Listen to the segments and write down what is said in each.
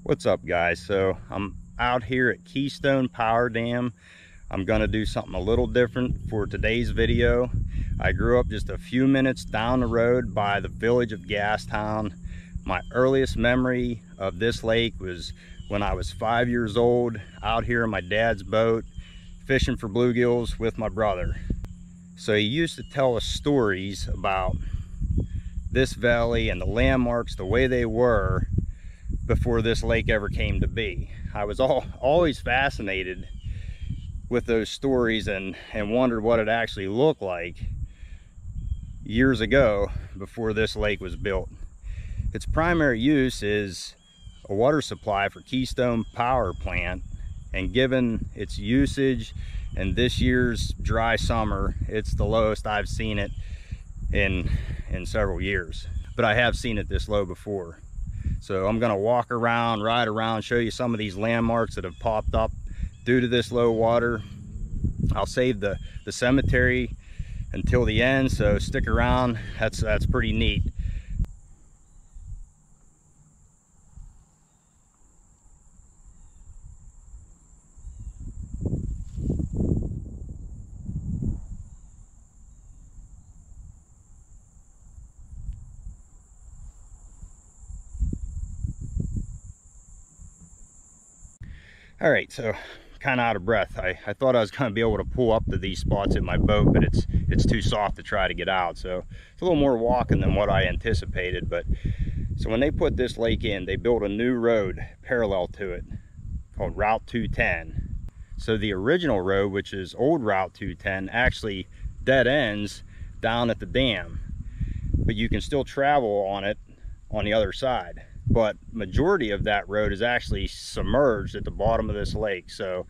What's up, guys? So I'm out here at Keystone Power Dam. I'm gonna do something a little different for today's video. I grew up just a few minutes down the road by the village of Gastown. My earliest memory of this lake was when I was 5 years old, out here in my dad's boat fishing for bluegills with my brother. So he used to tell us stories about this valley and the landmarks the way they were before this lake ever came to be. I was always fascinated with those stories and wondered what it actually looked like years ago before this lake was built. Its primary use is a water supply for Keystone Power Plant, and given its usage and this year's dry summer, it's the lowest I've seen it in several years, but I have seen it this low before. So I'm gonna walk around, ride around, show you some of these landmarks that have popped up due to this low water. I'll save the cemetery until the end, so stick around. That's pretty neat. All right, so kind of out of breath. I thought I was going to be able to pull up to these spots in my boat, but it's too soft to try to get out. So it's a little more walking than what I anticipated. But so when they put this lake in, they built a new road parallel to it called Route 210. So the original road, which is old Route 210, actually dead ends down at the dam, but you can still travel on it on the other side. But majority of that road is actually submerged at the bottom of this lake. So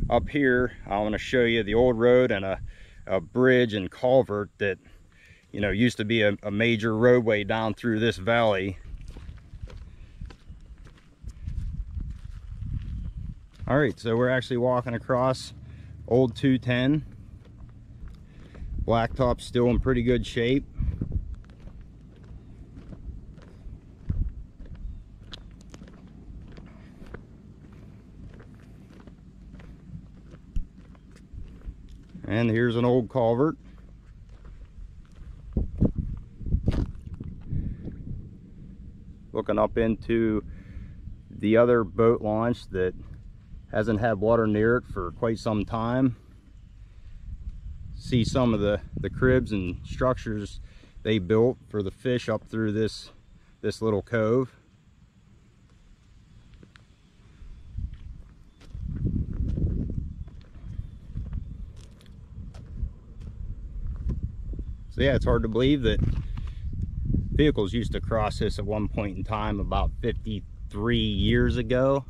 up here, I want to show you the old road and a bridge and culvert that, you know, used to be a major roadway down through this valley. All right, so we're actually walking across old 210. Blacktop's still in pretty good shape. And here's an old culvert. Looking up into the other boat launch that hasn't had water near it for quite some time. See some of the cribs and structures they built for the fish up through this little cove. So yeah, it's hard to believe that vehicles used to cross this at one point in time about 53 years ago.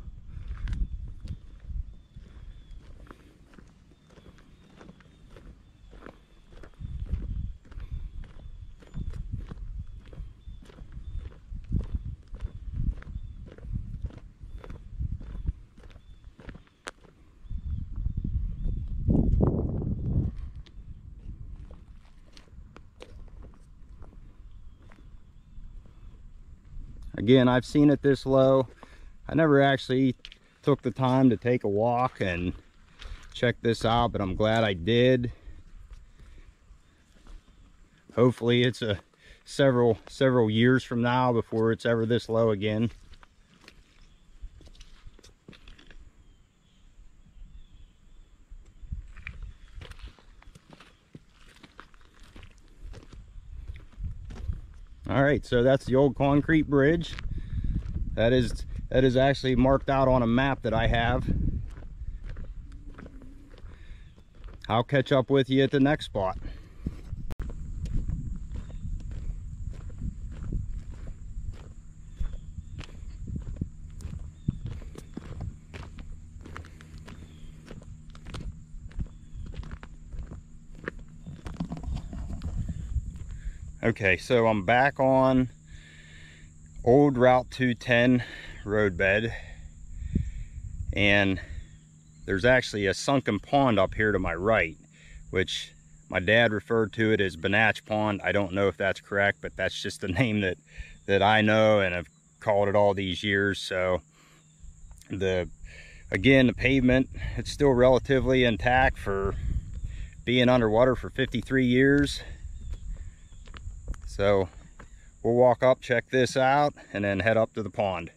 Again, I've seen it this low. I never actually took the time to take a walk and check this out, but I'm glad I did. Hopefully it's several years from now before it's ever this low again. All right, so that's the old concrete bridge. That is actually marked out on a map that I have. I'll catch up with you at the next spot. Okay, so I'm back on old Route 210 roadbed, and there's actually a sunken pond up here to my right, which my dad referred to it as Banach Pond. I don't know if that's correct, but that's just the name that I know and have called it all these years. So Again, the pavement, it's still relatively intact for being underwater for 53 years. So we'll walk up, check this out, and then head up to the pond.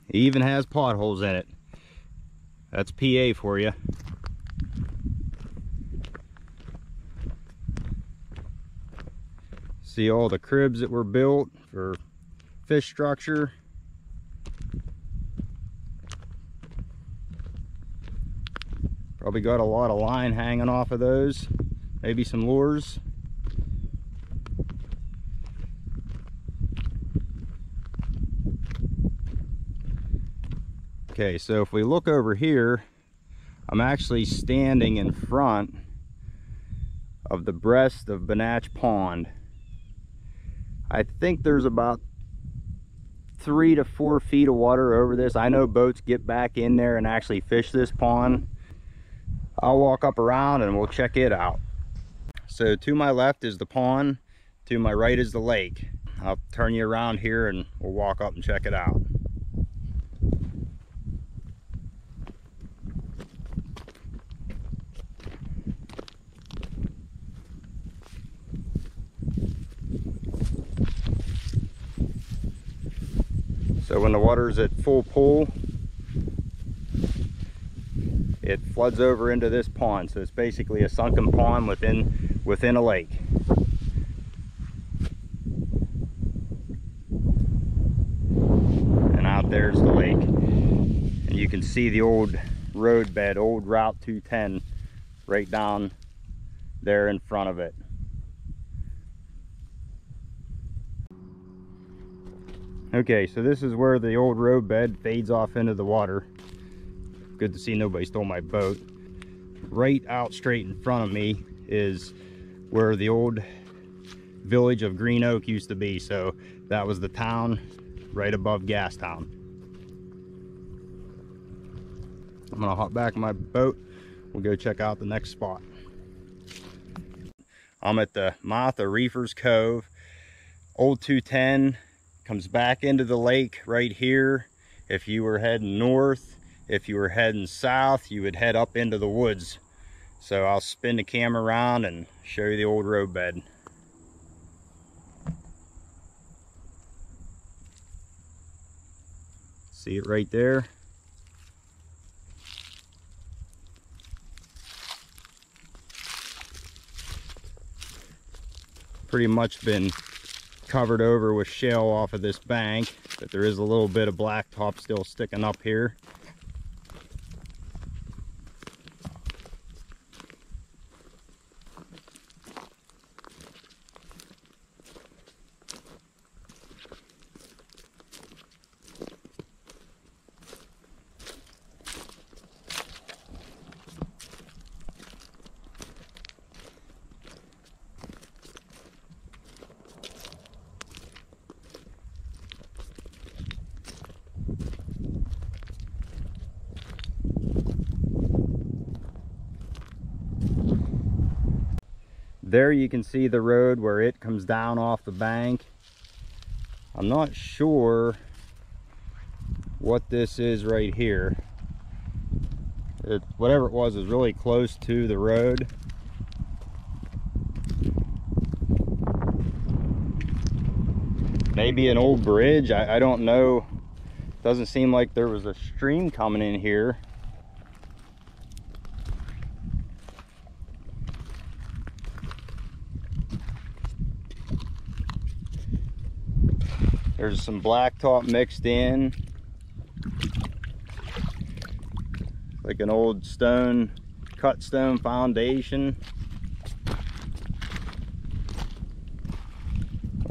It even has potholes in it. That's PA for you. See all the cribs that were built for fish structure. Probably got a lot of line hanging off of those. Maybe some lures. Okay, so if we look over here, I'm actually standing in front of the breast of Bonatch Pond. I think there's about 3 to 4 feet of water over this. I know boats get back in there and actually fish this pond. I'll walk up around and we'll check it out. So to my left is the pond, to my right is the lake. I'll turn you around here and we'll walk up and check it out. So when the water's at full pull, it floods over into this pond. So it's basically a sunken pond within a lake. And out there's the lake. And you can see the old road bed, old Route 210, right down there in front of it. Okay, so this is where the old road bed fades off into the water. Good to see nobody stole my boat. Right out straight in front of me is where the old village of Green Oak used to be. So that was the town right above Gastown. I'm gonna hop back in my boat. We'll go check out the next spot. I'm at the mouth of Reefers Cove. Old 210 comes back into the lake right here. If you were heading north, if you were heading south, you would head up into the woods. So I'll spin the camera around and show you the old road bed. See it right there? Pretty much been covered over with shale off of this bank, but there is a little bit of blacktop still sticking up here. There you can see the road where it comes down off the bank. I'm not sure what this is right here. Whatever it was is really close to the road. Maybe an old bridge, I don't know. Doesn't seem like there was a stream coming in here. There's some blacktop mixed in, like an old cut stone foundation.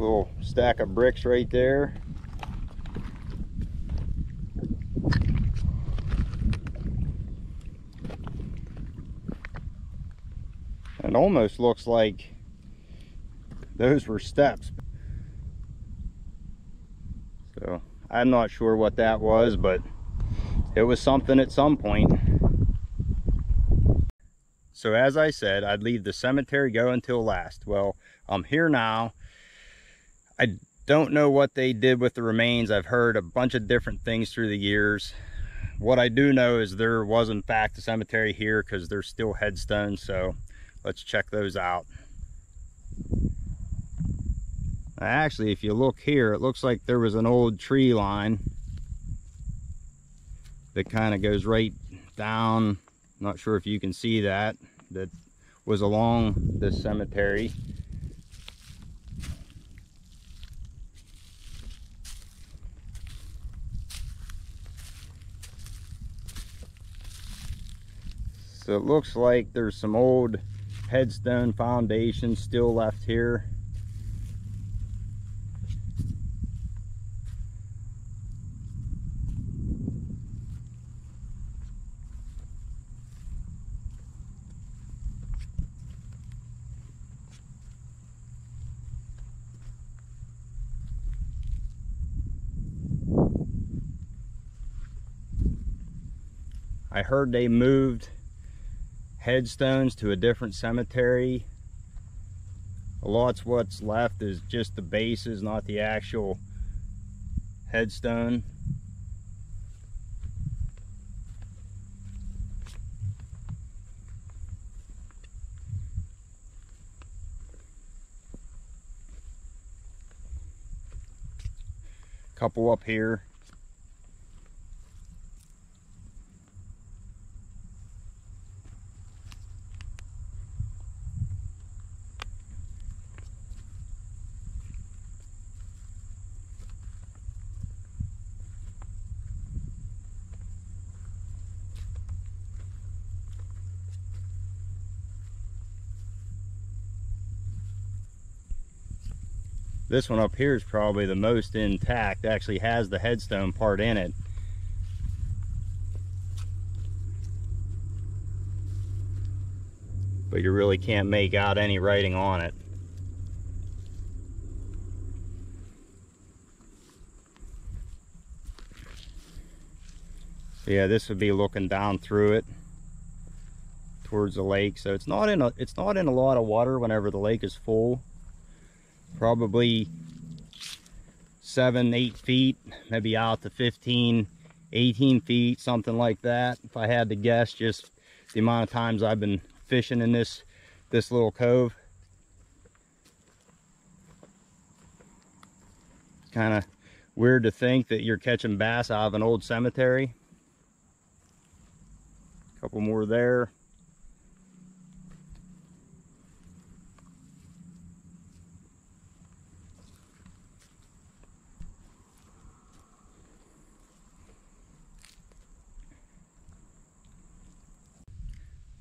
Little stack of bricks right there. It almost looks like those were steps. So I'm not sure what that was, but it was something at some point. So as I said, I'd leave the cemetery go until last. Well, I'm here now. I don't know what they did with the remains. I've heard a bunch of different things through the years. What I do know is there was in fact a cemetery here, because there's still headstones, so let's check those out. Actually, if you look here, it looks like there was an old tree line that kind of goes right down. Not sure if you can see that. That was along this cemetery. So it looks like there's some old headstone foundations still left here. I heard they moved headstones to a different cemetery. A lot's what's left is just the bases, not the actual headstone. Couple up here. This one up here is probably the most intact. It actually has the headstone part in it. But you really can't make out any writing on it. So yeah, this would be looking down through it towards the lake. So it's not in a lot of water whenever the lake is full. Probably 7-8 feet, maybe out to 15-18 feet, something like that, if I had to guess, just the amount of times I've been fishing in this little cove. Kind of weird to think that you're catching bass out of an old cemetery. A couple more there.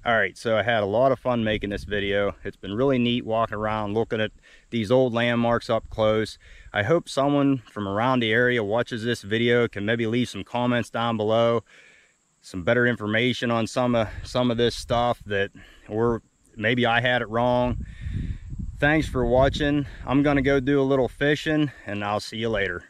All right, so I had a lot of fun making this video. It's been really neat walking around looking at these old landmarks up close. I hope someone from around the area watches this video, can maybe leave some comments down below, some better information on some of this stuff that, or maybe I had it wrong. Thanks for watching. I'm gonna go do a little fishing, and I'll see you later.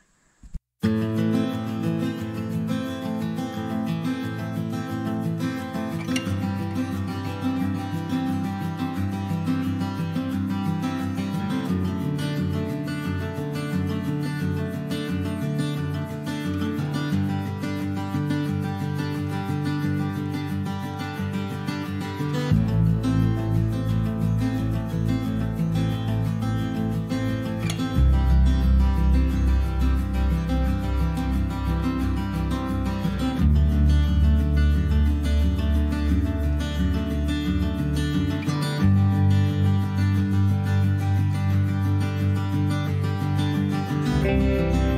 Thank you.